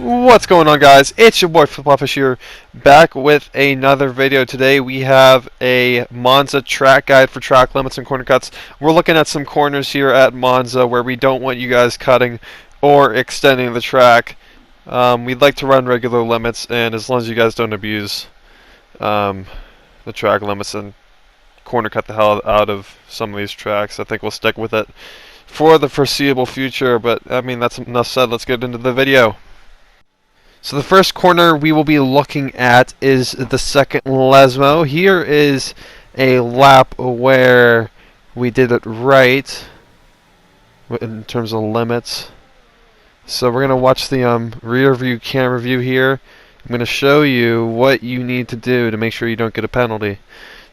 What's going on, guys? It's your boy Flip here, back with another video. Today we have a Monza track guide for track limits and corner cuts. We're looking at some corners here at Monza where we don't want you guys cutting or extending the track. We'd like to run regular limits, and as long as you guys don't abuse the track limits and corner cut the hell out of some of these tracks, I think we'll stick with it for the foreseeable future. But I mean, that's enough said. Let's get into the video. So the first corner we will be looking at is the second Lesmo. Here is a lap where we did it right in terms of limits. So we're going to watch the rear view camera view here. I'm going to show you what you need to do to make sure you don't get a penalty.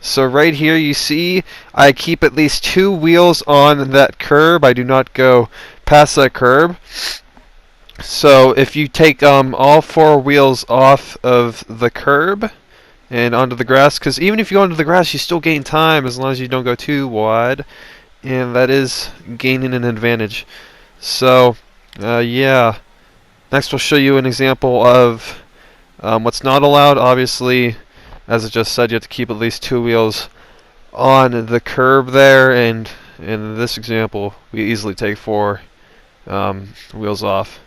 So right here you see I keep at least 2 wheels on that curb. I do not go past that curb. So if you take all 4 wheels off of the curb and onto the grass, because even if you go onto the grass you still gain time as long as you don't go too wide, and that is gaining an advantage. So yeah, next we'll show you an example of what's not allowed. Obviously, as I just said, you have to keep at least 2 wheels on the curb there, and in this example we easily take 4 wheels off.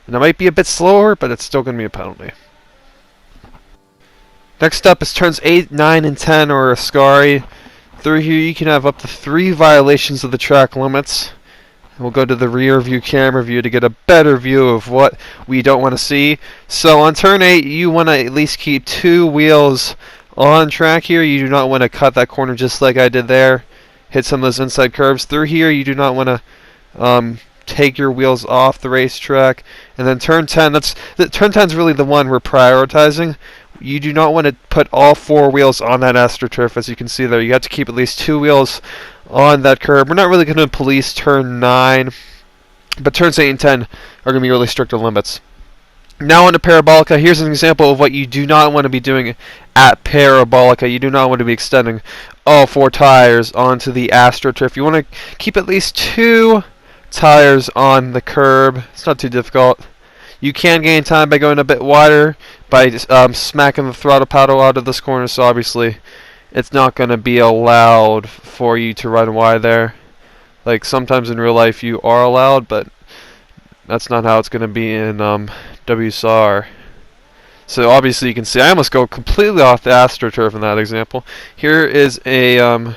And it might be a bit slower, but it's still going to be a penalty. Next up is turns 8, 9, and 10, or Ascari. Through here you can have up to 3 violations of the track limits. We'll go to the rear view camera view to get a better view of what we don't want to see. So on turn 8 you want to at least keep 2 wheels on track here. You do not want to cut that corner just like I did there. Hit some of those inside curves. Through here you do not want to take your wheels off the racetrack. And then turn 10, turn 10 is really the one we're prioritizing. You do not want to put all 4 wheels on that AstroTurf, as you can see there. You have to keep at least 2 wheels on that curb. We're not really going to police turn 9, but turns 8 and 10 are going to be really stricter limits. Now on to Parabolica. Here's an example of what you do not want to be doing at Parabolica. You do not want to be extending all 4 tires onto the AstroTurf. You want to keep at least 2 tires on the curb. It's not too difficult. You can gain time by going a bit wider, by smacking the throttle paddle out of this corner, so obviously it's not going to be allowed for you to run wide there. Like sometimes in real life you are allowed, but that's not how it's going to be in WSR. So obviously you can see I almost go completely off the AstroTurf in that example. Here is a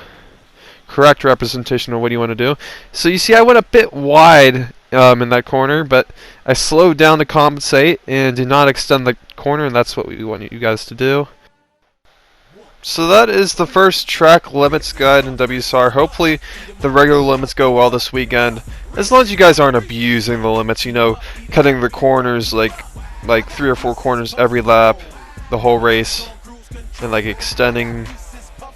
correct representation of what you want to do. So you see I went a bit wide in that corner, but I slowed down to compensate and did not extend the corner, and that's what we want you guys to do. So that is the first track limits guide in WSR. Hopefully the regular limits go well this weekend, as long as you guys aren't abusing the limits, you know, cutting the corners like 3 or 4 corners every lap the whole race, and like extending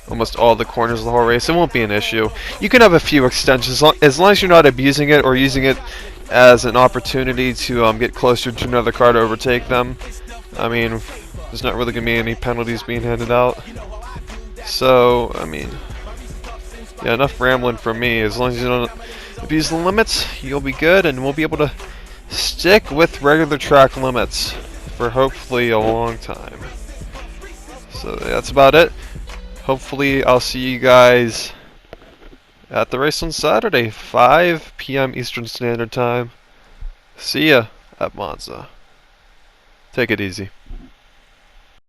almost all the corners of the whole race. It won't be an issue. You can have a few extensions as long as you're not abusing it or using it as an opportunity to get closer to another car to overtake them. I mean, there's not really going to be any penalties being handed out. So, I mean, yeah, enough rambling from me. As long as you don't abuse the limits, you'll be good, and we'll be able to stick with regular track limits for hopefully a long time. So that's about it. Hopefully I'll see you guys at the race on Saturday, 5 p.m. Eastern Standard Time. See ya at Monza. Take it easy.